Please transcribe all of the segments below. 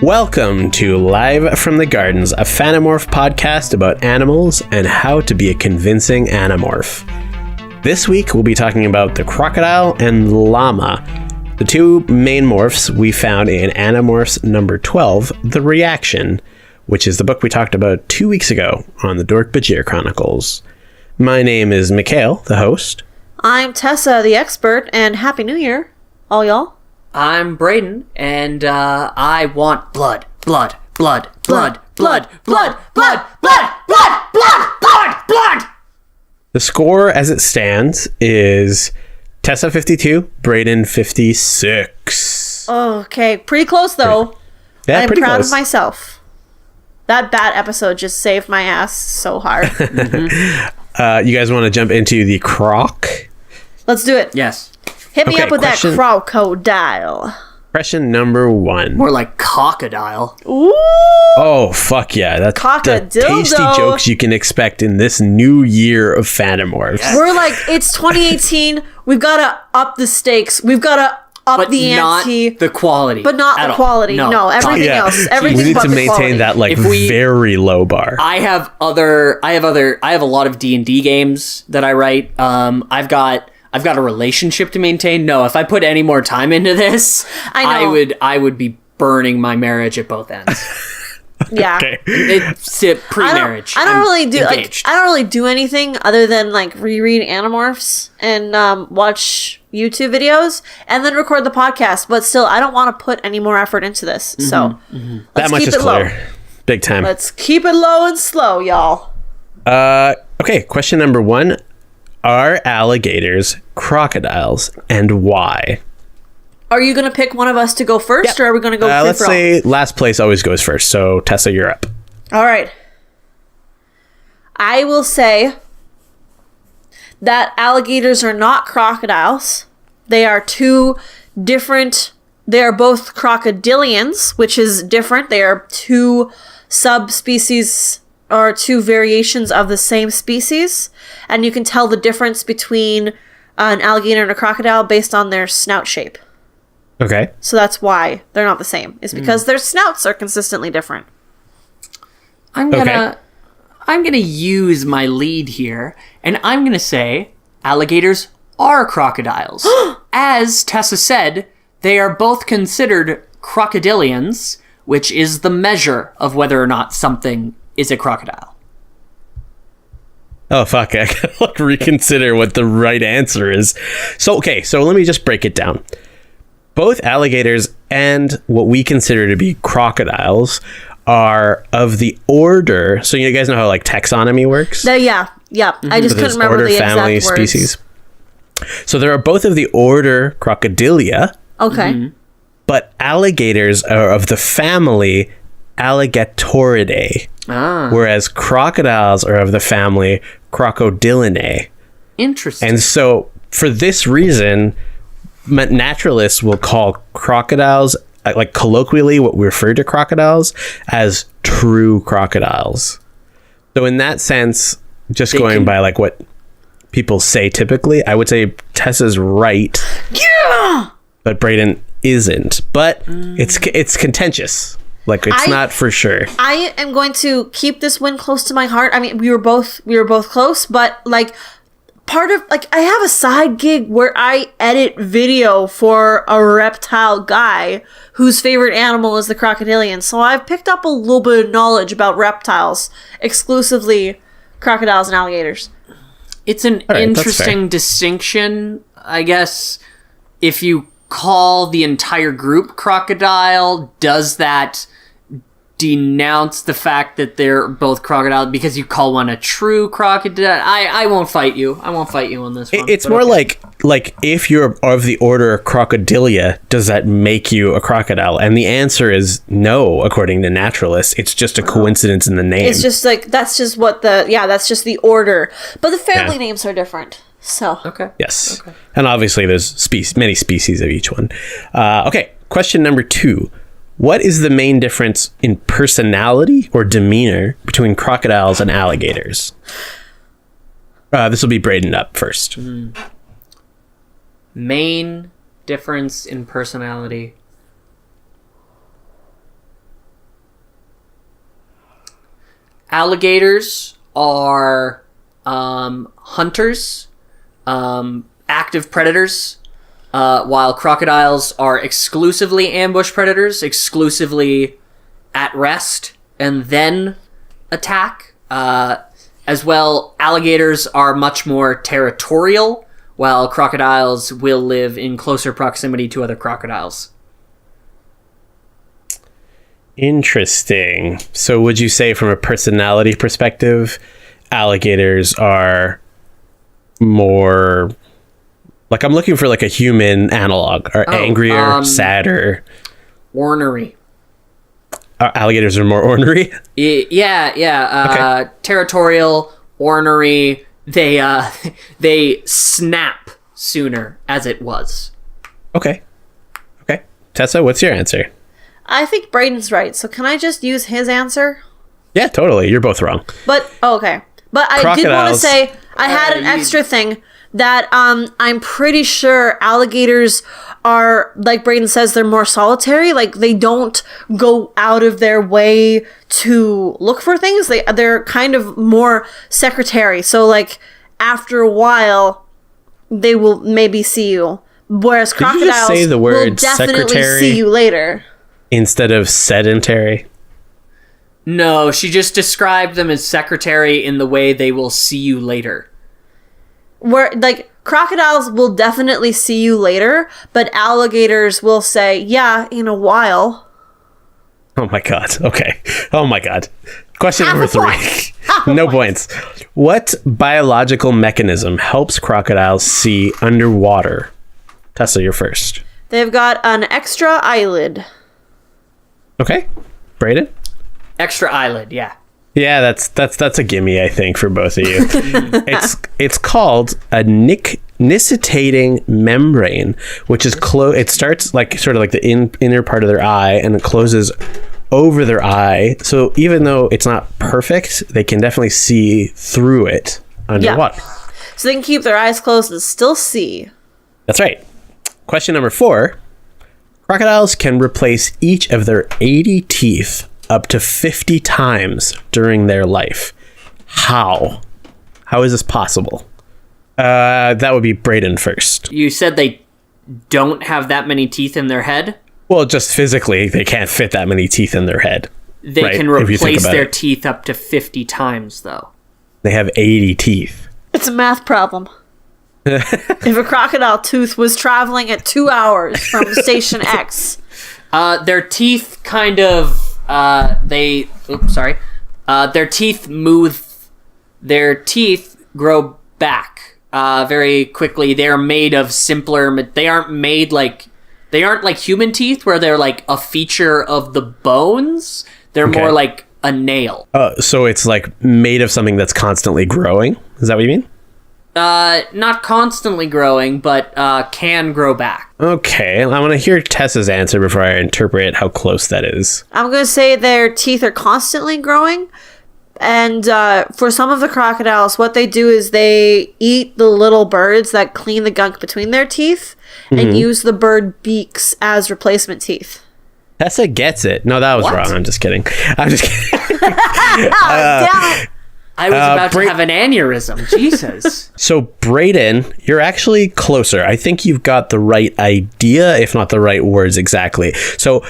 Welcome to Live from the Gardens, a Animorph podcast about animals and how to be a convincing Animorph. This week we'll be talking about the crocodile and llama, the two main morphs we found in Animorphs number 12, The Reaction, which is the book we talked about 2 weeks ago on the Dork-Bajir Chronicles. My name is Mikhail, the host. I'm Tessa, the expert, and Happy New Year, all y'all. I'm Braden, and I want blood, blood, blood, blood, blood, blood, blood, blood, blood, blood, blood, blood! The score as it stands is Tessa 52, Braden 56. Okay, pretty close though. Yeah, I'm pretty proud close. of myself. That bat episode just saved my ass so hard. You guys want to jump into the croc? Let's do it. Yes. Hit me Okay, up with question- that crocodile. Question number 1. More like crocodile. Ooh! Oh, fuck yeah. That's the Cockadildo. tasty jokes you can expect in this new year of Animorphs. Yes. We're like, it's 2018. We've got to up the stakes. We've got to up But the not ante. the quality. But not at the all. quality. No, everything Yeah. else. Everything We need but to the maintain quality. that like If we- very low bar. I have a lot of D&D games that I write. I've got a relationship to maintain. No, if I put any more time into this, I know. I would be burning my marriage at both ends. Yeah. Okay. It's pre-marriage. I don't I'm really do engaged. I don't really do anything other than like reread Animorphs and watch YouTube videos and then record the podcast. But still, I don't want to put any more effort into this. So That let's much keep is it low. clear. Big time. Let's keep it low and slow, y'all. Okay, question number 1. Are alligators crocodiles, and why? Are you gonna pick one of us to go first, or are we gonna go? Let's free-for-all? say last place always goes first. So Tessa, you're up. All right. I will say that alligators are not crocodiles. They are two different. They are both crocodilians, which is different. They are two subspecies or two variations of the same species, and you can tell the difference between an alligator and a crocodile based on their snout shape. Okay. So that's why they're not the same. It's because their snouts are consistently different. I'm gonna use my lead here, and I'm gonna say alligators are crocodiles. As Tessa said, they are both considered crocodilians, which is the measure of whether or not something is a crocodile. Oh, fuck. I gotta like reconsider what the right answer is. So let me just break it down. Both alligators and what we consider to be crocodiles are of the order. So you guys know how like taxonomy works? Yeah. I just So there's couldn't remember order, the family, exact words. species. So there are both of the order Crocodilia, Okay. but alligators are of the family Alligatoridae, whereas crocodiles are of the family Crocodilinae. Interesting. And so for this reason, naturalists will call crocodiles, like colloquially what we refer to crocodiles as true crocodiles. So in that sense, just going by like what people say typically, I would say Tessa's right. Yeah. But Braden isn't. But it's contentious. Like it's not for sure. I am going to keep this win close to my heart. I mean, we were both close, but like part of like I have a side gig where I edit video for a reptile guy whose favorite animal is the crocodilian. So I've picked up a little bit of knowledge about reptiles, exclusively crocodiles and alligators. It's an right, that's interesting fair. distinction, I guess. If you call the entire group crocodile, does that denounce the fact that they're both crocodile because you call one a true crocodile? I won't fight you. I won't fight you on this one. It's but more okay. like if you're of the order Crocodilia, does that make you a crocodile? And the answer is no, according to naturalists. It's just a coincidence in the name. It's just like that's just the order. But the family names are different. So Okay. Yes. Okay. And obviously there's many species of each one. Okay, question number 2. What is the main difference in personality or demeanor between crocodiles and alligators? This will be Braden up first. Main Difference in personality. Alligators are hunters, active predators, while crocodiles are exclusively ambush predators, exclusively at rest, and then attack. As well, alligators are much more territorial, while crocodiles will live in closer proximity to other crocodiles. Interesting. So would you say from a personality perspective, alligators are more... Like, I'm looking for like a human analog. Are angrier, sadder? Ornery. Alligators are more ornery? Yeah. Okay. Territorial, ornery. They snap sooner, as it was. Okay. Tessa, what's your answer? I think Braden's right. So can I just use his answer? Yeah, totally. You're both wrong. But okay. But I did want to say I had an extra thing that I'm pretty sure alligators are, like Braden says, they're more solitary. Like, they don't go out of their way to look for things. They're kind of more secretary. So, like, after a while, they will maybe see you. Whereas crocodiles just say the word will definitely secretary see you later. Instead of sedentary? No, she just described them as secretary in the way they will see you later. Where, like, crocodiles will definitely see you later, but alligators will say, yeah, in a while. Oh my god. Okay. Oh my god. Question Half number a 3. point. No points. What biological mechanism helps crocodiles see underwater? Tessa, you're first. They've got an extra eyelid. Okay. Braden? Extra eyelid, yeah. Yeah, that's a gimme, I think, for both of you. It's called a nictitating membrane, which is it starts like sort of like the inner part of their eye, and it closes over their eye. So even though it's not perfect, they can definitely see through it underwater. Yeah. So they can keep their eyes closed and still see. That's right. Question number 4. Crocodiles can replace each of their 80 teeth up to 50 times during their life. How? How is this possible? That would be Braden first. You said they don't have that many teeth in their head? Well, just physically, they can't fit that many teeth in their head. They can replace their teeth up to 50 times, though. They have 80 teeth. It's a math problem. If a crocodile tooth was traveling at 2 hours from Station X. Their teeth kind of... their teeth move. Their teeth grow back very quickly. They are made of simpler. They aren't like human teeth where they're like a feature of the bones. They're more like a nail. So it's like made of something that's constantly growing. Is that what you mean? Not constantly growing, but can grow back. Okay, I want to hear Tessa's answer before I interpret how close that is. I'm going to say their teeth are constantly growing. And for some of the crocodiles, what they do is they eat the little birds that clean the gunk between their teeth and use the bird beaks as replacement teeth. Tessa gets it. No, that was wrong. I'm just kidding. Damn it. I was about to have an aneurysm. Jesus. So, Braden, you're actually closer. I think you've got the right idea, if not the right words exactly. So,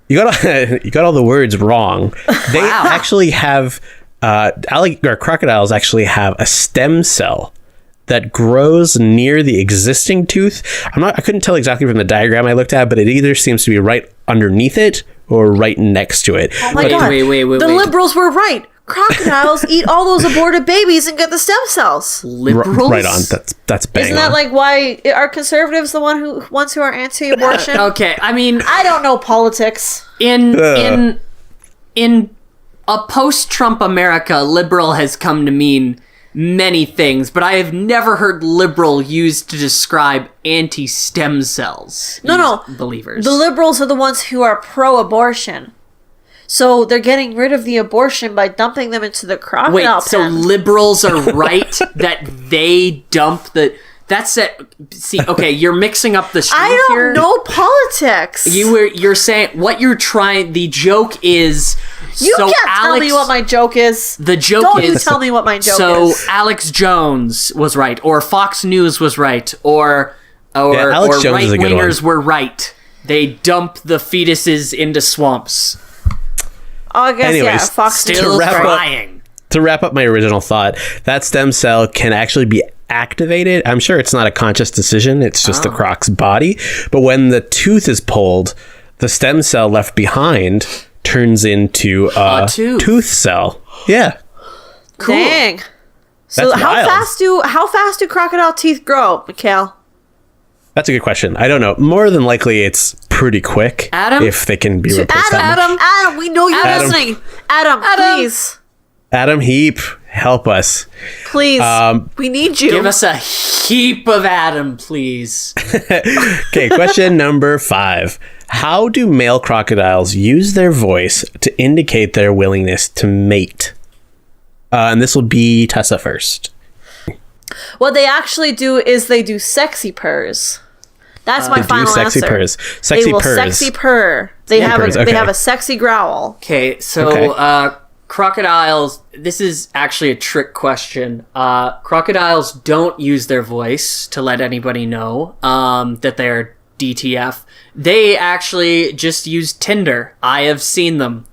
you got all the words wrong. They actually have... crocodiles actually have a stem cell that grows near the existing tooth. I couldn't tell exactly from the diagram I looked at, but it either seems to be right underneath it or right next to it. Oh my god. Wait. The liberals were right. Crocodiles eat all those aborted babies and get the stem cells. Liberals? Right on. That's bang Isn't that on. like why are conservatives the ones who are anti-abortion? Okay, I mean, I don't know politics. In a post-Trump America, liberal has come to mean many things, but I have never heard liberal used to describe anti-stem cells. No. Believers. The liberals are the ones who are pro-abortion. So they're getting rid of the abortion by dumping them into the crocodile pen. So liberals are right that they dump That's it. See, okay, you're mixing up the street I don't here. know politics. You're saying what you're trying. The joke is. You can't tell me what my joke is. The joke Don't is. you tell me what my joke so is. Alex Jones was right, or Fox News was right, or Alex Jones is a good right-wingers one. were right. They dump the fetuses into swamps. Oh, I guess, Anyways, Fox News Still is wrap up- right. trying. To wrap up my original thought, that stem cell can actually be activated. I'm sure it's not a conscious decision. It's just the croc's body. But when the tooth is pulled, the stem cell left behind turns into a tooth cell. Yeah. Cool. Dang. So That's wild. how fast do crocodile teeth grow, Mikhail? That's a good question. I don't know. More than likely, it's pretty quick. Adam? If they can be replaced that much. Adam, we know you're Adam. listening. Adam, please. Adam Heap, help us. Please. We need you. Give us a heap of Adam, please. Okay, question number 5. How do male crocodiles use their voice to indicate their willingness to mate? And this will be Tessa first. What they actually do is they do sexy purrs. That's my They do final sexy answer. purrs. They Sexy will purrs. sexy purr. They have purrs, they okay. have a sexy growl. Okay, so Okay. crocodiles. This is actually a trick question. Crocodiles don't use their voice to let anybody know that they're DTF. They actually just use Tinder. I have seen them.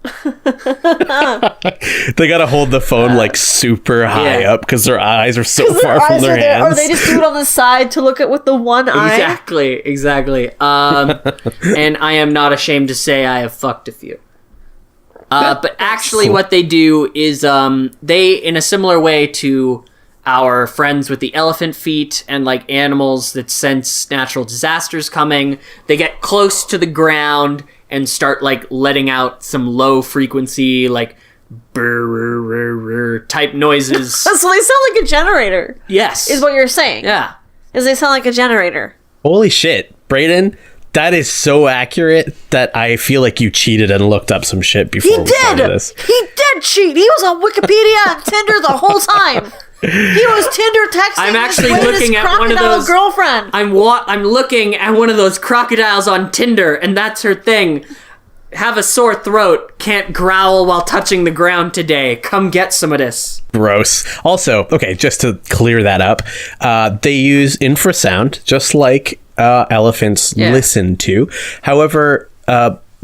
They gotta hold the phone like super high Yeah. up because their eyes are so far Their from eyes their are there, hands. or they just do it on the side to look at with the one eye. Exactly. And I am not ashamed to say I have fucked a few. But actually, what they do is they, in a similar way to our friends with the elephant feet and like animals that sense natural disasters coming, they get close to the ground and start like letting out some low frequency like brr type noises. So they sound like a generator. Yes, Is what you're saying. yeah. Is they sound like a generator. Holy shit, Brayden. That is so accurate that I feel like you cheated and looked up some shit before He we started did. this. He did cheat. He was on Wikipedia and Tinder the whole time. He was Tinder texting. I'm actually his latest looking at one of crocodile those- girlfriend. I'm looking at one of those crocodiles on Tinder, and that's her thing. Have a sore throat, can't growl while touching the ground today. Come get some of this. Gross. Also, okay, just to clear that up, they use infrasound, just like elephants Yeah. listen to. However,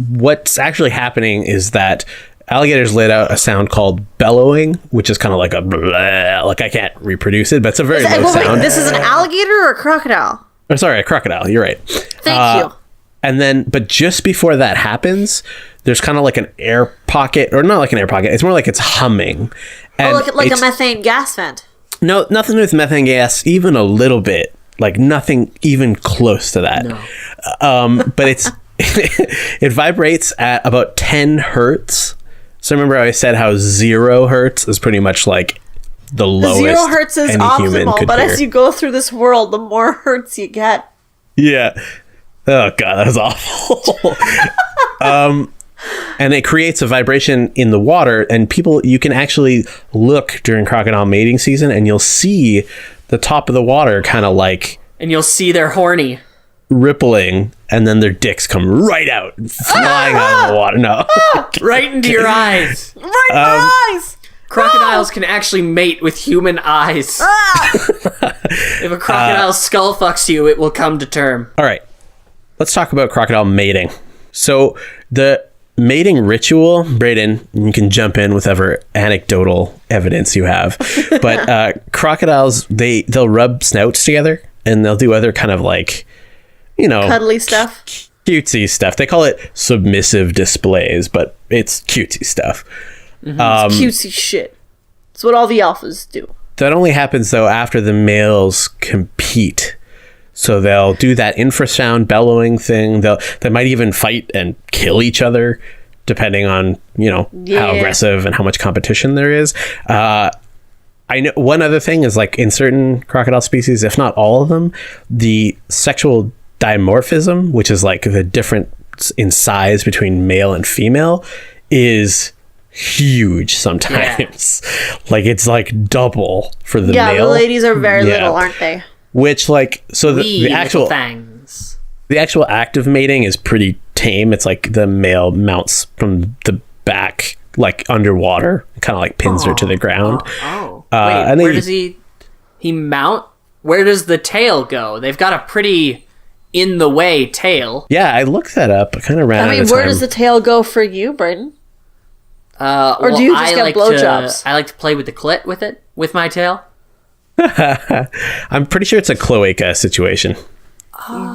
what's actually happening is that alligators let out a sound called bellowing, which is kind of like a bleh, like I can't reproduce it, but it's a very low Wait, sound. this is an alligator or a crocodile? Oh, sorry, a crocodile. You're right. Thank you. And then, but just before that happens, there's kind of like an air pocket, or not like an air pocket. It's more like it's humming. And Like a it's- methane gas vent. No, nothing with methane gas, even a little bit. Like nothing even close to that. But it's it vibrates at about 10 hertz. So remember how I said how 0 hertz is pretty much like the lowest 0 hertz is any human optimal, could but hear. as you go through this world, the more hertz you get. Yeah. Oh god, that was awful. And it creates a vibration in the water, and you can actually look during crocodile mating season and you'll see the top of the water kind of like And you'll see they're horny. rippling, and then their dicks come right out, flying out of the water. No. Right into your eyes. Right in my eyes! Crocodiles can actually mate with human eyes. If a crocodile skull fucks you, it will come to term. All right. Let's talk about crocodile mating. So the mating ritual, Brayden, you can jump in with whatever anecdotal evidence you have. But crocodiles, they'll rub snouts together, and they'll do other kind of like, Cuddly stuff. cutesy stuff. They call it submissive displays, but it's cutesy stuff. Cutesy shit. It's what all the alphas do. That only happens though after the males compete. So they'll do that infrasound bellowing thing. They might even fight and kill each other, depending on how aggressive and how much competition there is. I know one other thing is like in certain crocodile species, if not all of them, the sexual dimorphism, which is like the difference in size between male and female, is huge sometimes. Like it's like double for the Yeah, male. the ladies are very little, aren't they? which like so Wee, the actual fangs. the actual act of mating is pretty tame. It's like the male mounts from the back, like underwater, kind of like pins her to the ground. Wait, and where then does he mount? Where does the tail go? They've got a pretty in the way tail. Yeah, I looked that up. I kind of ran out of time. where does the tail go for you, Brayden? Or do you just get blowjobs? I like to play with the clit with my tail. I'm pretty sure it's a cloaca situation.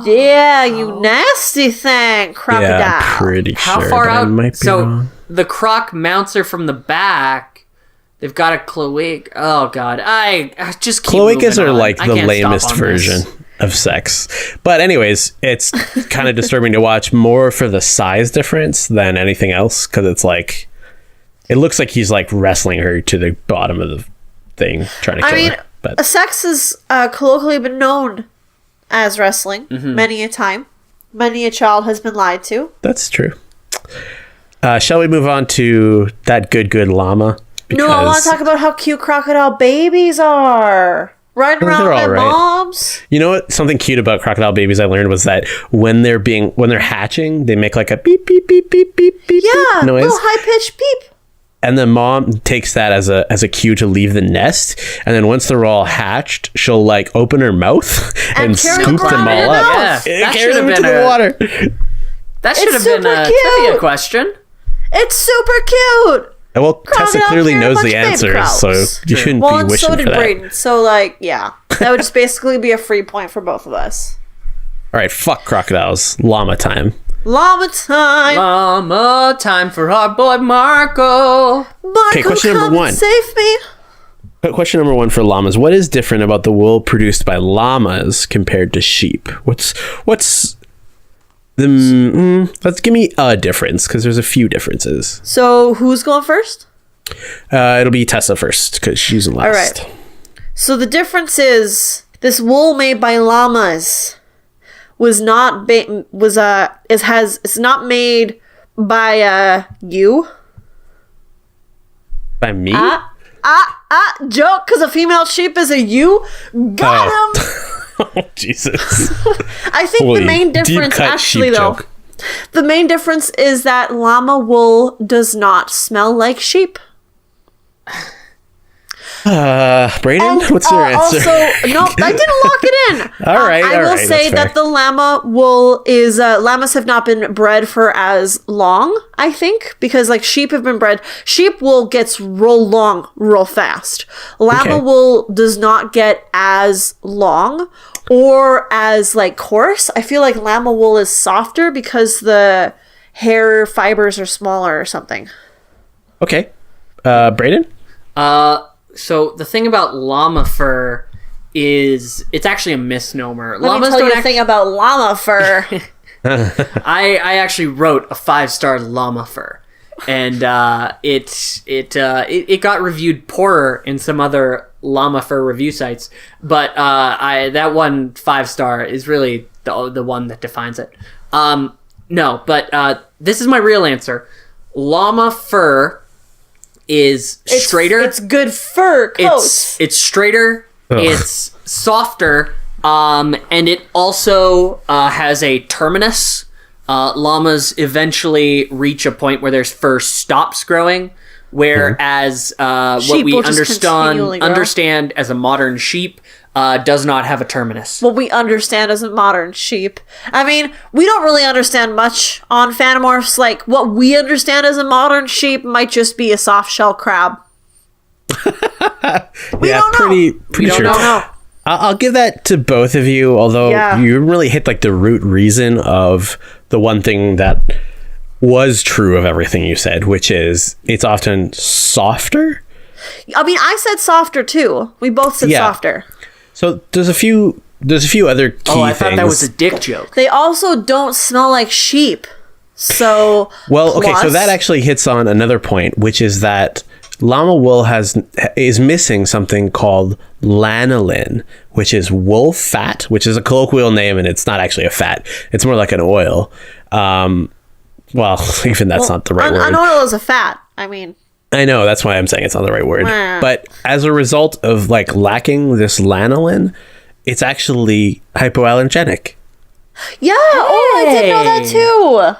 Yeah, you nasty thing, crocodile. Yeah, I'm pretty How sure. far but I out? might be So wrong. the croc mounts her from the back. They've got a cloaca. Oh god, I just keep Cloacas moving are on. like I the can't stop lamest on version this. of sex. But anyways, it's kind of disturbing to watch more for the size difference than anything else, because it's like it looks like he's like wrestling her to the bottom of the thing, trying to kill her. But sex has colloquially been known as wrestling many a time. Many a child has been lied to. that's true. Shall we move on to that good llama? No, I want to talk about how cute crocodile babies are. Running around They're with all their right. moms. You know what? Something cute about crocodile babies I learned was that when they're hatching, they make like a beep beep beep beep beep beep Yeah, beep noise, little high pitched peep. and the mom takes that as a cue to leave the nest. And then once they're all hatched, she'll like open her mouth and carry scoop them them around all in her up. mouth. Yeah, that Carry should them have into been the a water. that should It's have been super a cute. trivia question. It's super cute. Well, Tessa Crocodile clearly carry a knows bunch the of baby answers, crows. so you True. shouldn't Well, be and wishing so did for that. Brayden. So, like, yeah. That would just basically be a free point for both of us. All right, fuck crocodiles. Llama time. Llama time. Llama time for our boy Marco. Marco, question number come and one. save me. Question number 1 for llamas. What is different about the wool produced by llamas compared to sheep? What's the... let's give me a difference, because there's a few differences. So, who's going first? It'll be Tessa first, because she's last. All right. So, the difference is this wool made by llamas was not it's not made by you. By me? Joke, because a female sheep is a you. Got him. Oh, Jesus. I think Holy the main deep difference, cut actually, sheep though, joke. the main difference is that llama wool does not smell like sheep. Brayden, what's your answer? Also, no, I didn't lock it in. All right, I all will right, say that's that the llama wool is llamas have not been bred for as long. I think because like sheep have been bred. Sheep wool gets real long, real fast. Llama Okay. wool does not get as long or as like coarse. I feel like llama wool is softer because the hair fibers are smaller or something. Okay. Brayden? So the thing about llama fur is it's actually a misnomer. Let me tell you a thing about llama fur. I actually wrote a 5-star llama fur, and it got reviewed poorer in some other llama fur review sites, but that one 5-star is really the one that defines it. No, but this is my real answer. Llama fur is straighter. It's good fur coats. It's straighter. Ugh. It's softer. And it also has a terminus. Llamas eventually reach a point where their fur stops growing, whereas what Sheep we will just continually grow. understand as a modern sheep does not have a terminus. What we understand as a modern sheep. I mean, we don't really understand much on Phanomorphs. Like, what we understand as a modern sheep might just be a soft shell crab. We don't know. pretty We don't sure. know. I'll give that to both of you, although Yeah. you really hit like the root reason of the one thing that was true of everything you said, which is it's often softer. I mean, I said softer too. We both said Yeah. softer. So there's a few other key Oh, I things. thought that was a dick joke. They also don't smell like sheep. So, Well, okay, so plus- that actually hits on another point, which is that llama wool is missing something called lanolin, which is wool fat, which is a colloquial name, and it's not actually a fat. It's more like an oil. Well, even that's not the right word. An oil is a fat. I mean, I know, that's why I'm saying it's not the right word. Wow. But as a result of like lacking this lanolin, it's actually hypoallergenic. Yeah. Oh, I did know that too.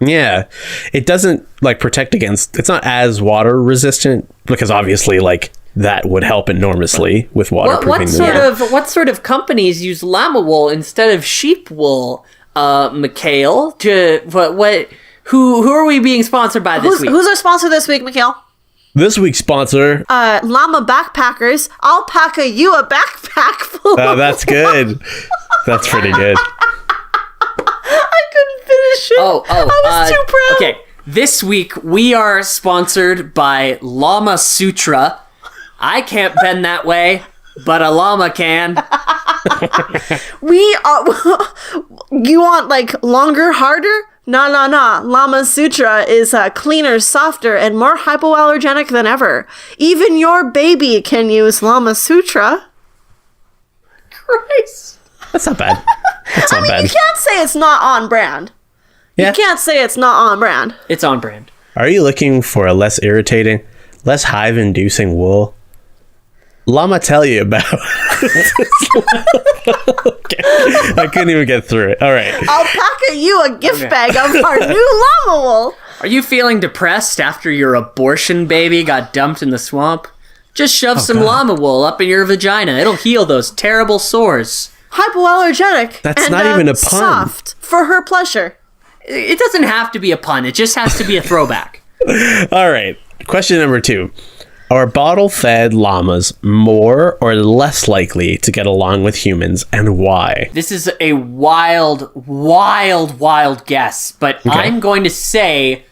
Yeah. It doesn't like protect against, it's not as water resistant because obviously like that would help enormously with waterproofing. What sort of companies use llama wool instead of sheep wool, Mikhail? Who are we being sponsored by this week? Who's our sponsor this week, Mikhail? This week's sponsor, Llama Backpackers. I'll pack you a backpack full. That's good. That's pretty good. I couldn't finish it. I was too proud. Okay, this week we are sponsored by Llama Sutra. I can't bend that way, but a llama can. We are. You want like longer, harder? Nah. Llama Sutra is cleaner, softer, and more hypoallergenic than ever. Even your baby can use Llama Sutra. Christ. That's not bad. That's not bad. You can't say it's not on brand. Yeah. You can't say it's not on brand. It's on brand. Are you looking for a less irritating, less hive-inducing wool? Llama tell you about. Okay. I couldn't even get through it. All right. I'll pack you a gift bag of our new llama wool. Are you feeling depressed after your abortion baby got dumped in the swamp? Just shove some llama wool up in your vagina. It'll heal those terrible sores. Hypoallergenic. That's and, not even a pun. Soft for her pleasure. It doesn't have to be a pun. It just has to be a throwback. All right. Question number 2. Are bottle-fed llamas more or less likely to get along with humans, and why? This is a wild guess, but Okay. I'm going to say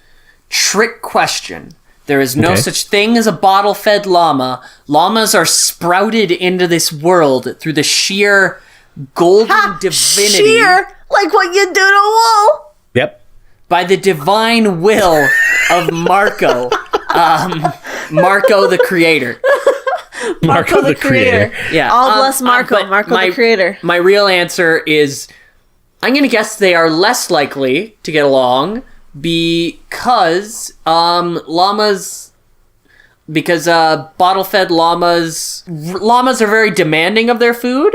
trick question. There is no such thing as a bottle-fed llama. Llamas are sprouted into this world through the sheer golden divinity. Sheer, like what you do to wool. Yep. By the divine will of Marco. Marco the creator. Marco the creator. Yeah. All bless Marco. But Marco the creator. My real answer is, I'm going to guess they are less likely to get along because bottle-fed llamas are very demanding of their food,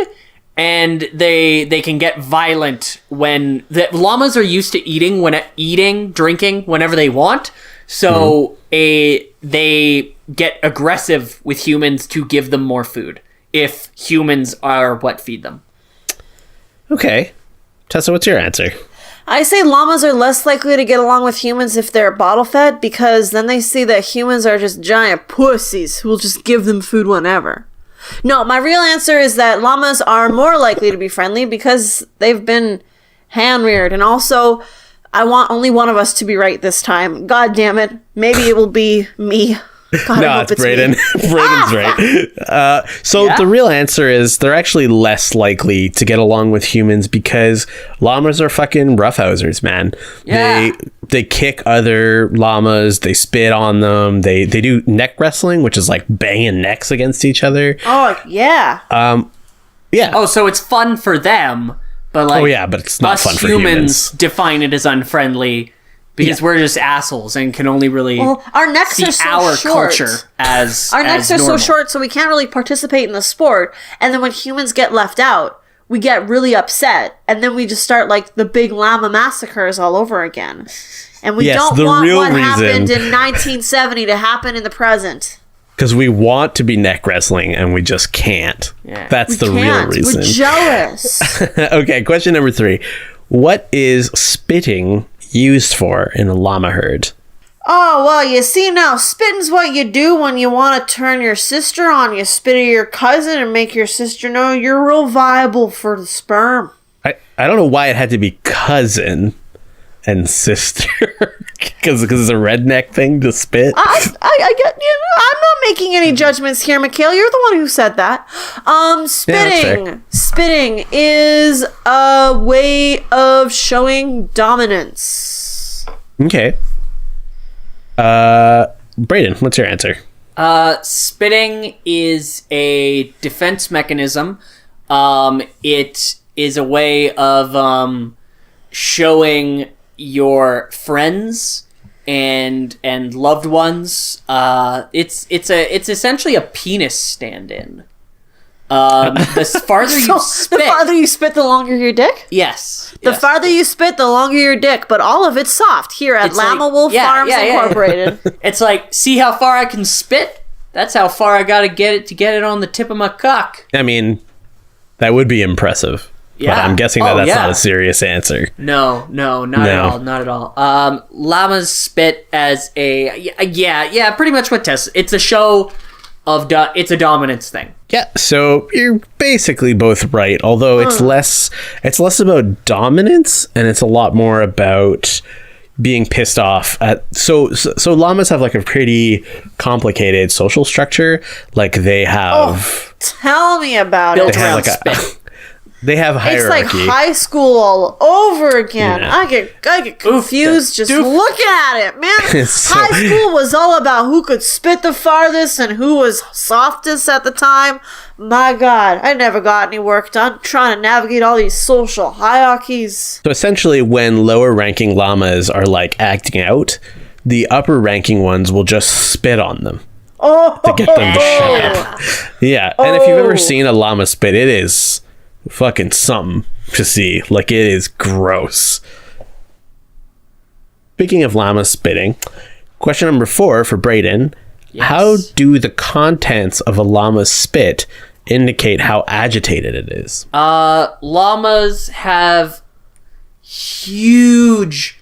and they can get violent when the llamas are used to drinking whenever they want. So they get aggressive with humans to give them more food if humans are what feed them. Okay. Tessa, what's your answer? I say llamas are less likely to get along with humans if they're bottle fed, because then they see that humans are just giant pussies who will just give them food whenever. No, my real answer is that llamas are more likely to be friendly because they've been hand-reared, and also I want only one of us to be right this time. God damn it. Maybe it will be me. God, No, it's Brayden. Brayden's right. So the real answer is they're actually less likely to get along with humans because llamas are fucking roughhousers, man. Yeah. They kick other llamas. They spit on them. They do neck wrestling, which is like banging necks against each other. Oh, yeah. Yeah. Oh, so it's fun for them, but like, but it's not us fun for humans. define it as unfriendly because we're just assholes and can only really our necks see are so our short. culture as Our necks as are normal. so short, so we can't really participate in the sport. And then when humans get left out, we get really upset. And then we just start like the big llama massacres all over again. And we don't want what happened in 1970 to happen in the present. Because we want to be neck wrestling and we just can't. Yeah. That's the real reason. We're jealous. Okay, question number 3. What is spitting used for in a llama herd? Oh, well, you see now, spitting's what you do when you want to turn your sister on. You spit at your cousin and make your sister know you're real viable for the sperm. I don't know why it had to be cousin and sister. Because it's a redneck thing to spit. I get, I'm not making any judgments here, Mikhail. You're the one who said that. Spitting is a way of showing dominance. Okay. Brayden, what's your answer? Spitting is a defense mechanism. It is a way of showing your friends and loved ones. It's essentially a penis stand-in. The farther you spit... The farther you spit, the longer your dick? Yes. The farther you spit, the longer your dick, but all of it's soft here at Llama Wolf Farms Incorporated. It's like, see how far I can spit? That's how far I gotta get it on the tip of my cock. I mean, that would be impressive. Yeah. But I'm guessing that's not a serious answer. No, not at all. Llamas spit as pretty much what Tess. It's a show of it's a dominance thing. Yeah, so you're basically both right, although it's less about dominance and it's a lot more about being pissed off at so llamas have like a pretty complicated social structure. Like they have tell me about built it. around spit. They have hierarchy. It's like high school all over again. Yeah. I get confused just looking at it, man. High school was all about who could spit the farthest and who was softest at the time. My God, I never got any work done trying to navigate all these social hierarchies. So essentially, when lower ranking llamas are like acting out, the upper ranking ones will just spit on them. To get them to shut up. Yeah, and if you've ever seen a llama spit, it is fucking something to see. Like, it is gross. Speaking of llama spitting, question number 4 for Brayden. Yes. How do the contents of a llama's spit indicate how agitated it is? Llamas have huge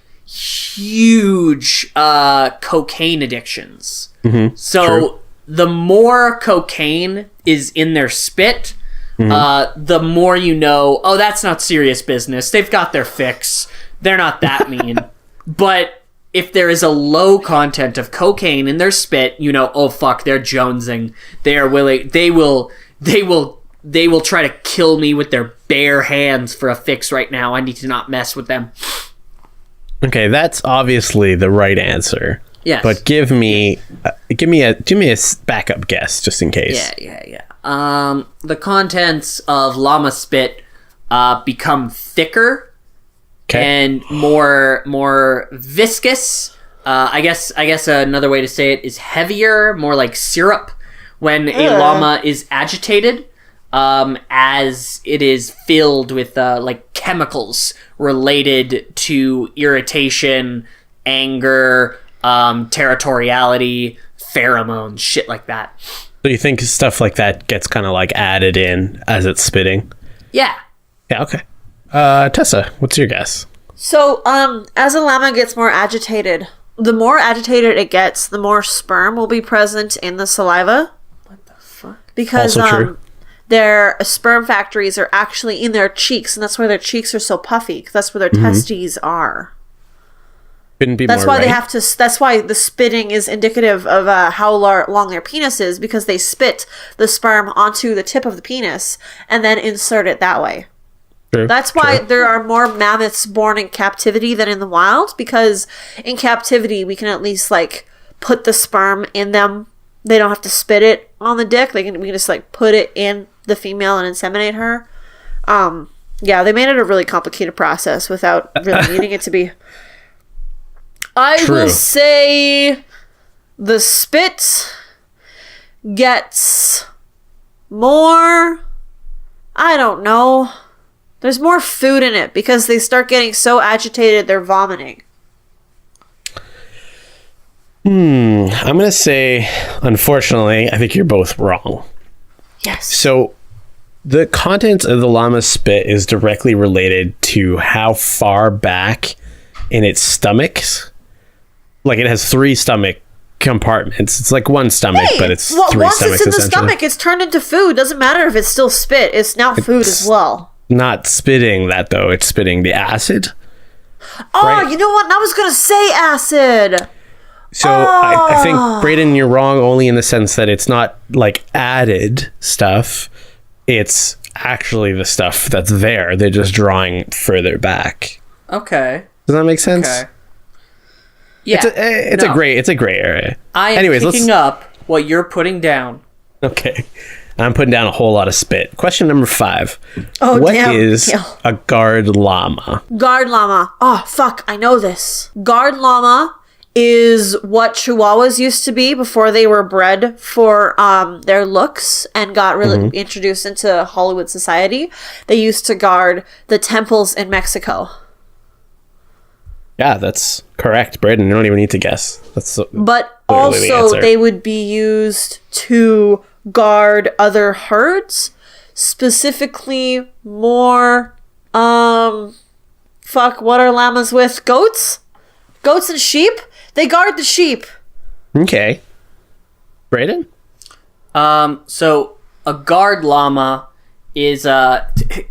cocaine addictions. Mm-hmm. So the more cocaine is in their spit, the more you know, oh, that's not serious business. They've got their fix. They're not that mean. But if there is a low content of cocaine in their spit, you know, oh fuck, they're jonesing. They are willing. They will try to kill me with their bare hands for a fix right now. I need to not mess with them. Okay, that's obviously the right answer. Yes. But give me a backup guess just in case. Yeah. The contents of llama spit become thicker and more viscous. I guess another way to say it is heavier, more like syrup when a llama is agitated, as it is filled with like chemicals related to irritation, anger, territoriality, pheromones, shit like that. So you think stuff like that gets kind of like added in as it's spitting? Yeah. Yeah, okay. Tessa, what's your guess? So, as a llama gets more agitated, the more agitated it gets, the more sperm will be present in the saliva. What the fuck? Because their sperm factories are actually in their cheeks, and that's why their cheeks are so puffy, because that's where their testes are. Couldn't be that's more why right. they have to. That's why the spitting is indicative of how long their penis is, because they spit the sperm onto the tip of the penis and then insert it that way. True, that's why there are more mammoths born in captivity than in the wild, because in captivity we can at least like put the sperm in them. They don't have to spit it on the dick. We can just like put it in the female and inseminate her. Yeah, they made it a really complicated process without really needing it to be. I will say the spit gets more, I don't know. There's more food in it because they start getting so agitated they're vomiting. I'm going to say, unfortunately, I think you're both wrong. Yes. So the contents of the llama's spit is directly related to how far back in its stomachs. Like, it has 3 stomach compartments. It's like one stomach, but it's 3 once stomachs. Once it's in the stomach, it's turned into food. Doesn't matter if it's still spit. It's now food as well. Not spitting that, though. It's spitting the acid. Oh, right? You know what? I was going to say acid. So I think, Brayden, you're wrong only in the sense that it's not, like, added stuff. It's actually the stuff that's there. They're just drawing further back. Okay. Does that make sense? Okay. Yeah, it's a gray area. I am picking up what you're putting down. Okay, I'm putting down a whole lot of spit. Question number 5. What is a guard llama? Guard llama. Oh fuck, I know this. Guard llama is what Chihuahuas used to be before they were bred for their looks and got really introduced into Hollywood society. They used to guard the temples in Mexico. Yeah, that's correct, Braden. You don't even need to guess. But literally the also answer. they would be used to guard other herds, specifically more what are llamas with? Goats and sheep. They guard the sheep. Okay, Braden. So a guard llama is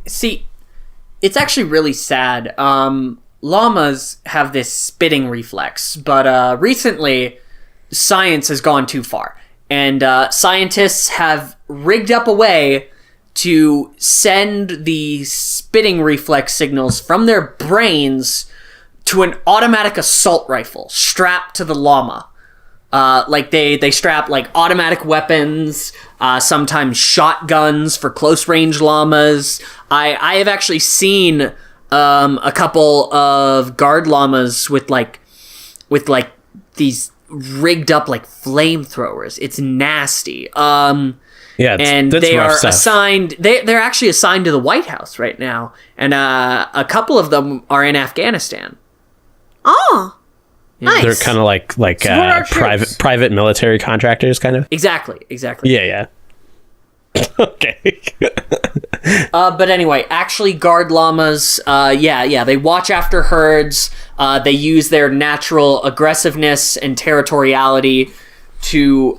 see, it's actually really sad. Llamas have this spitting reflex, but recently science has gone too far, and scientists have rigged up a way to send the spitting reflex signals from their brains to an automatic assault rifle strapped to the llama. Like they strap like automatic weapons, sometimes shotguns for close range llamas. I have actually seen a couple of guard llamas with these rigged up like flamethrowers. It's nasty. Yeah, and that's they rough are stuff. assigned. They're actually assigned to the White House right now, and a couple of them are in Afghanistan. Oh, nice. They're kind of like private military contractors, kind of. Exactly. Yeah. Okay. But anyway, actually, guard llamas, they watch after herds. They use their natural aggressiveness and territoriality to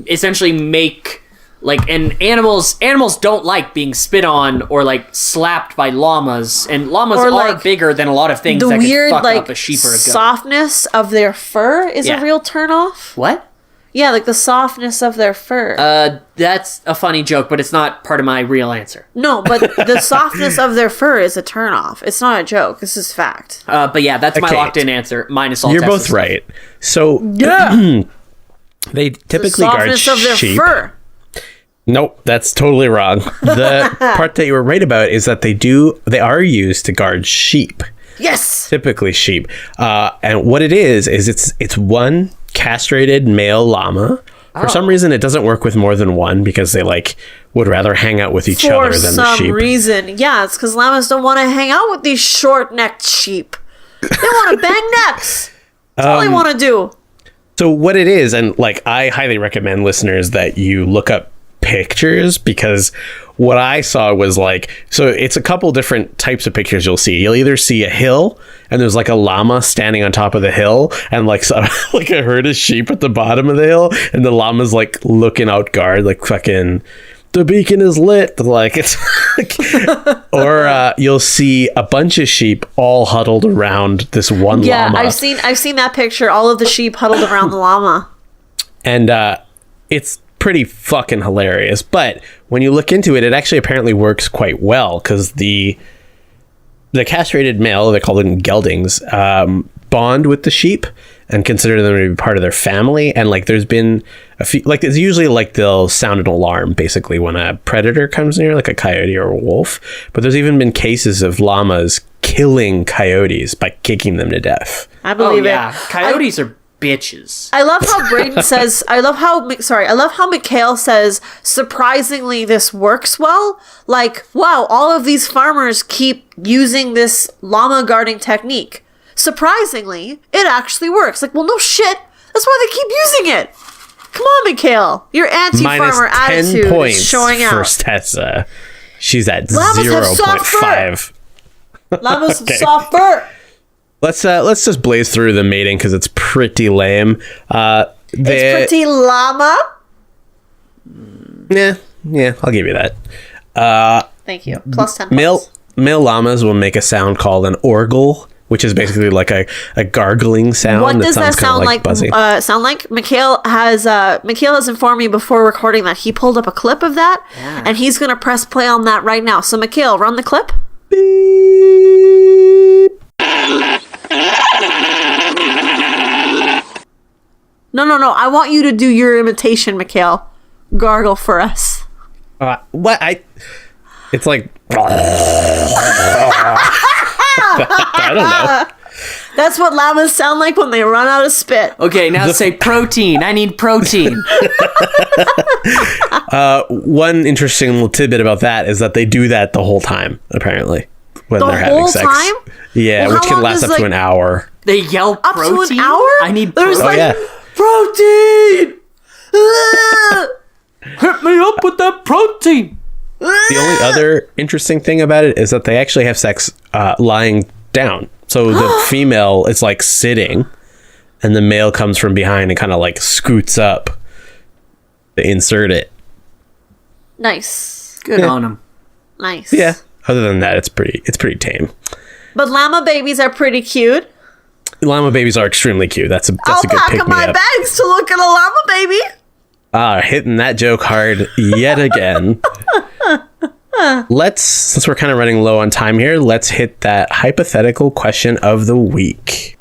essentially make and animals don't like being spit on or like slapped by llamas, and llamas are bigger than a lot of things the that weird could fuck up a sheep or a goat. Softness of their fur is a real turnoff. What? Yeah, like the softness of their fur. That's a funny joke, but it's not part of my real answer. No, but the softness of their fur is a turnoff. It's not a joke. This is fact. But yeah, that's my Okay. locked in answer. Minus all. You're Texas both stuff. right. So Yeah. they The typically guard softness of their sheep. fur. Nope, that's totally wrong. The part that you were right about is that they are used to guard sheep. Yes. Typically sheep. And what it is it's one castrated male llama. For some reason, it doesn't work with more than one because they would rather hang out with each other than the sheep. For some reason. Yeah, it's because llamas don't want to hang out with these short-necked sheep. They want to bang necks. That's all they want to do. So what it is, and I highly recommend listeners that you look up pictures, because what I saw was so it's a couple different types of pictures you'll see. You'll either see a hill and there's a llama standing on top of the hill and a herd of sheep at the bottom of the hill, and the llama's looking out guard, fucking the beacon is lit, it's or you'll see a bunch of sheep all huddled around this one llama. I've seen that picture, all of the sheep huddled around the llama. And it's pretty fucking hilarious. But when you look into it, it actually apparently works quite well, because the castrated male, they call them geldings, bond with the sheep and consider them to be part of their family. And there's been a few, it's usually they'll sound an alarm basically when a predator comes near, like a coyote or a wolf. But there's even been cases of llamas killing coyotes by kicking them to death. I believe it. Coyotes are bitches. I love how Braden says, I love how Mikhail says, surprisingly, this works well. Wow, all of these farmers keep using this llama guarding technique. Surprisingly, it actually works. Well, no shit. That's why they keep using it. Come on, Mikhail. Your anti-farmer attitude points is showing out. for Tessa. She's at Llamas have soft fur. 0.5. Llamas have Okay. soft fur. Let's just blaze through the mating because it's pretty lame. It's pretty llama. Yeah, I'll give you that. Thank you. Plus 10 Male points. llamas will make a sound called an orgle, which is basically a gargling sound. What does that sound like? Buzzing. Mikhail has informed me before recording that he pulled up a clip of that, and he's gonna press play on that right now. So Mikhail, run the clip. Beep. No. I want you to do your imitation, Mikhail. Gargle for us. What? It's I don't know. That's what llamas sound like when they run out of spit. Okay, now say protein. I need protein. One interesting little tidbit about that is that they do that the whole time, apparently, when The they're having whole sex. time? Yeah, Well, which how can long last does, up to like- an hour. They yell Up protein. to an hour? I need There's protein. Oh, yeah. Protein. Hit me up with that protein. The only other interesting thing about it is that they actually have sex lying down. So the female is like sitting, and the male comes from behind and kind of like scoots up to insert it. Nice. Good on them. Nice. Yeah. Other than that, it's pretty tame. But llama babies are pretty cute. Llama babies are extremely cute. That's a I'll good pack pick up me my up. bags to look at a llama baby. Hitting that joke hard yet again. Since we're kind of running low on time here, let's hit that hypothetical question of the week.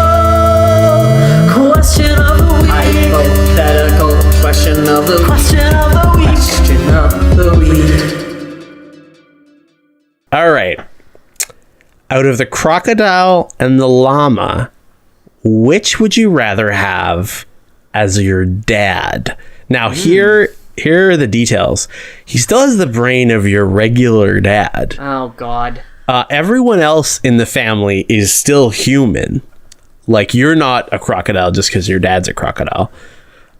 Hypothetical question of the week. Hypothetical question of the Question of the week. question of the week. All right. Out of the crocodile and the llama, which would you rather have as your dad? Now, here are the details. He still has the brain of your regular dad. Oh God. Everyone else in the family is still human. Like, you're not a crocodile just because your dad's a crocodile.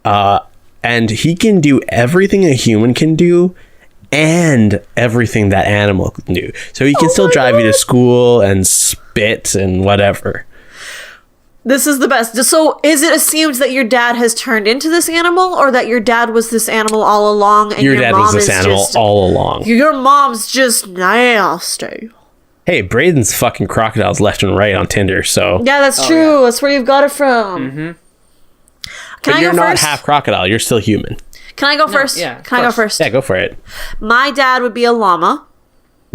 And he can do everything a human can do and everything that animal can do. So he can still drive you to school and spit and whatever. This is the best. So, is it assumed that your dad has turned into this animal, or that your dad was this animal all along, and Your your dad mom was this is animal just all along. your mom's just nasty? Hey, Braden's fucking crocodiles left and right on Tinder, so... Yeah, that's true. That's where you've got it from. Mm-hmm. Can But I you're go not first? half crocodile. You're still human. Can I go first? yeah, of Can I go course. first? Yeah, go for it. My dad would be a llama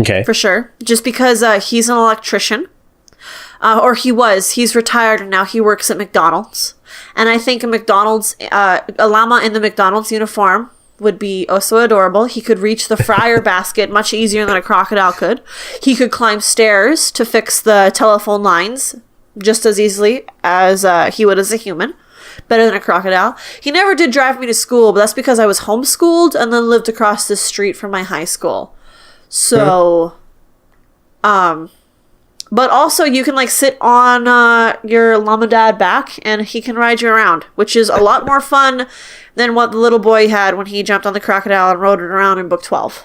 Okay. for sure, just because he's an electrician, or he was. He's retired and now he works at McDonald's. And I think a llama in the McDonald's uniform would be oh so adorable. He could reach the fryer basket much easier than a crocodile could. He could climb stairs to fix the telephone lines just as easily as he would as a human. Better than a crocodile. He never did drive me to school, but that's because I was homeschooled and then lived across the street from my high school. So, but also you can like sit on your llama dad back and he can ride you around, which is a lot more fun than what the little boy had when he jumped on the crocodile and rode it around in book 12.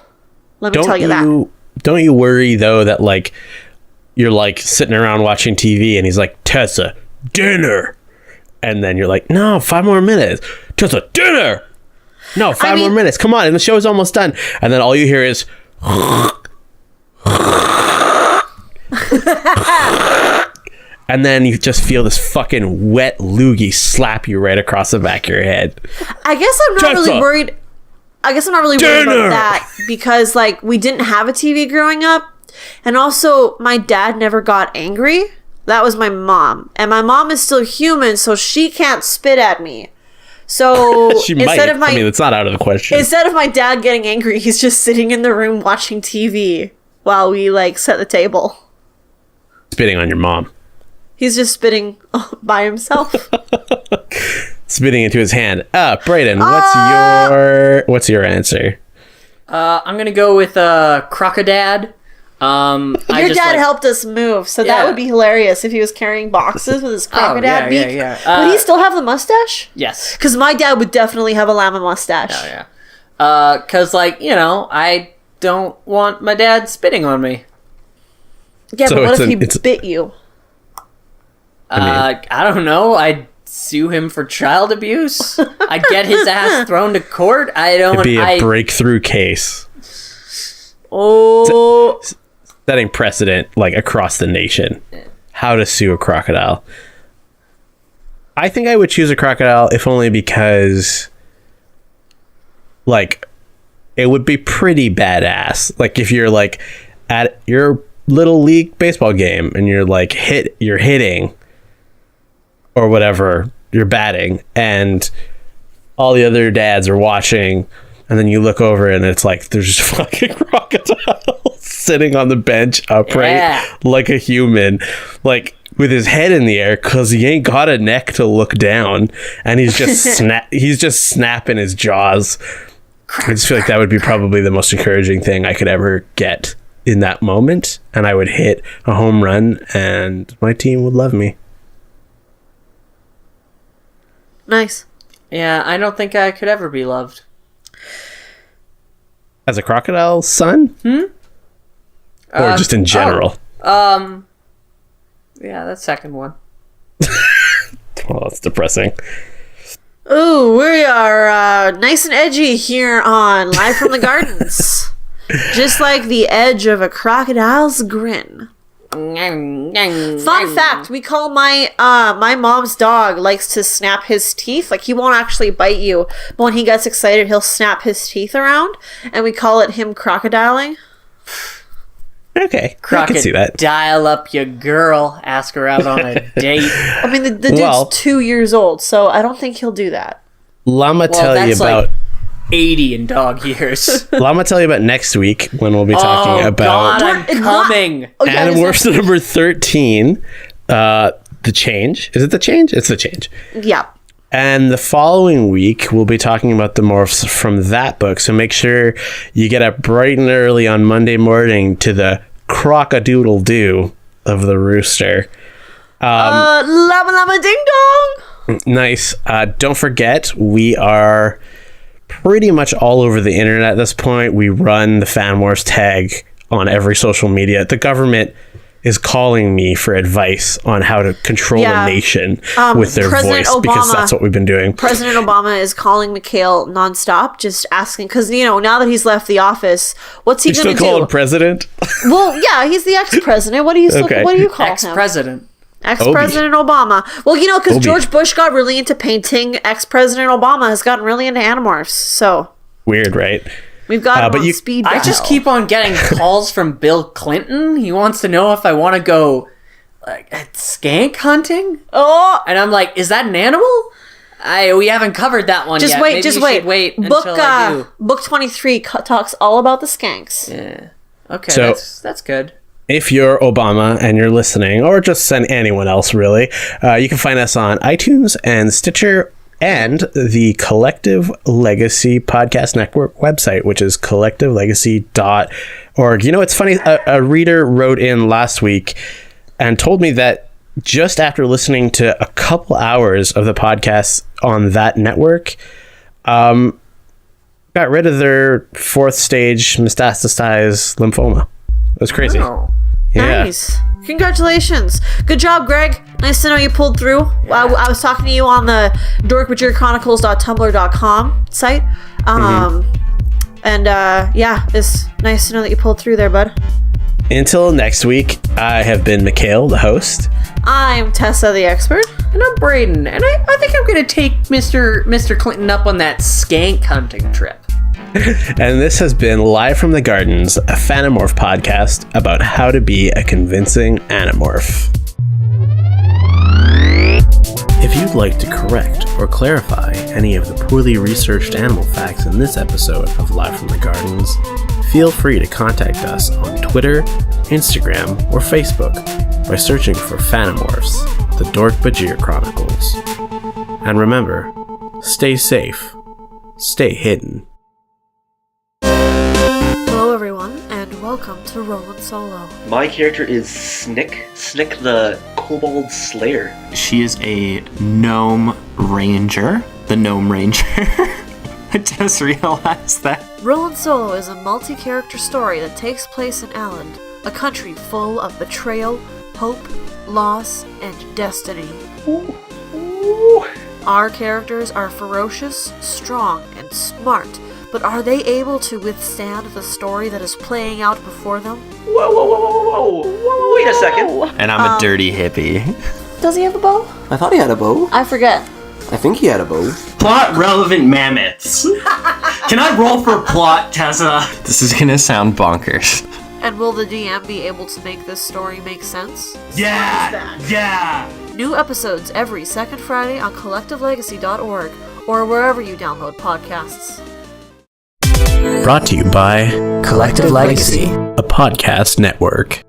Let me tell you that. Don't you worry, though, that, like, you're, like, sitting around watching TV and he's like, Tessa, dinner! And then you're like, no, 5 more minutes. Tessa, dinner! No, 5 more minutes. Come on, and the show's almost done. And then all you hear is... And then you just feel this fucking wet loogie slap you right across the back of your head. I guess I'm not really worried. I guess I'm not really worried Dinner! about that because, like, we didn't have a TV growing up. And also, my dad never got angry. That was my mom. And my mom is still human, so she can't spit at me. So She might. I mean, it's not out of the question. instead of my dad getting angry, he's just sitting in the room watching TV while we, like, set the table. Spitting on your mom. He's just spitting by himself. Spitting into his hand. Brayden, what's your answer? I'm gonna go with Crocodad. Your dad helped us move, so that Yeah. would be hilarious if he was carrying boxes with his crocodile beak. yeah. Would he still have the mustache? Yes. Because my dad would definitely have a llama mustache. Oh yeah. Cause like, you know, I don't want my dad spitting on me. Yeah, So but what it's if he an- it's- bit you? I don't know. I'd sue him for child abuse. I'd get his ass thrown to court. I don't. It'd be a breakthrough case. Oh, Setting precedent, like, across the nation. How to sue a crocodile. I think I would choose a crocodile if only because, like, it would be pretty badass. Like, if you're, like, at your little league baseball game and you're, like, you're hitting or whatever, you're batting, and all the other dads are watching, And then you look over and it's like there's just fucking crocodile sitting on the bench upright like a human, like with his head in the air because he ain't got a neck to look down, and he's just snapping his jaws. I just feel like that would be probably the most encouraging thing I could ever get in that moment, and I would hit a home run and my team would love me. Nice. Yeah, I don't think I could ever be loved. As a crocodile's son? Or just in general? Yeah, that second one. Well, that's depressing. Ooh, we are nice and edgy here on Live from the Gardens. Just like the edge of a crocodile's grin. Fun fact, we call my mom's dog likes to snap his teeth. Like, he won't actually bite you, but when he gets excited, he'll snap his teeth around, and we call it him crocodiling. Okay, I can see that. Dial up your girl, ask her out on a date. I mean, the dude's 2 years old, so I don't think he'll do that. Llama tell you about... Like 80 in dog years. Llama tell you about next week when we'll be talking about... God, I'm coming! Animorphs number 13, The Change. Is it The Change? It's The Change. Yeah. And the following week, we'll be talking about the morphs from that book. So make sure you get up bright and early on Monday morning to the crock-a-doodle-doo of the rooster. Llama llama ding dong! Nice. Don't forget, we are pretty much all over the internet at this point. We run the Fanmorphs tag on every social media. The government is calling me for advice on how to control a nation with their President voice, because that's what we've been doing. President Obama is calling Mikhail nonstop, just asking, because, now that he's left the office, what's he going to do? You still call him president? Well, yeah, he's the ex-president. What do you what do you call him? Ex-president. Ex-President Obama. Well, because George Bush got really into painting, ex-President Obama has gotten really into Animorphs, so... Weird, right? We've got him on speed dial. I just keep on getting calls from Bill Clinton. He wants to know if I want to go skank hunting. Oh! And I'm like, is that an animal? We haven't covered that one yet. Just wait. Wait until I do. Book 23 talks all about the skanks. Yeah. Okay, so, that's good. If you're Obama and you're listening, or just send anyone else, really, you can find us on iTunes and Stitcher and the Collective Legacy Podcast Network website, which is collectivelegacy.org. It's funny, a reader wrote in last week and told me that just after listening to a couple hours of the podcast on that network, got rid of their 4th stage metastasized lymphoma. It was crazy. Wow. Yeah. Nice. Congratulations. Good job, Greg. Nice to know you pulled through. Yeah. I was talking to you on the Dork-Bajir Chronicles.tumblr.com site. And it's nice to know that you pulled through there, bud. Until next week, I have been Mikhail, the host. I'm Tessa, the expert. And I'm Braden. And I think I'm going to take Mr. Clinton up on that skank hunting trip. And this has been Live from the Gardens, a Fanimorph podcast about how to be a convincing Animorph. If you'd like to correct or clarify any of the poorly researched animal facts in this episode of Live from the Gardens, feel free to contact us on Twitter, Instagram, or Facebook by searching for Fanimorphs, the Dork-Bajir Chronicles. And remember, stay safe, stay hidden. Hello everyone, and welcome to Rollin' Solo. My character is Snick the Kobold Slayer. She is a gnome ranger, the gnome ranger. I just realized that. Rollin' Solo is a multi-character story that takes place in Alland, a country full of betrayal, hope, loss, and destiny. Ooh. Our characters are ferocious, strong, and smart, but are they able to withstand the story that is playing out before them? Whoa. Wait a second. And I'm a dirty hippie. Does he have a bow? I thought he had a bow. I forget. I think he had a bow. Plot relevant mammoths. Can I roll for plot, Tessa? This is gonna sound bonkers. And will the DM be able to make this story make sense? Yeah. New episodes every second Friday on collectivelegacy.org or wherever you download podcasts. Brought to you by Collective Legacy. a podcast network.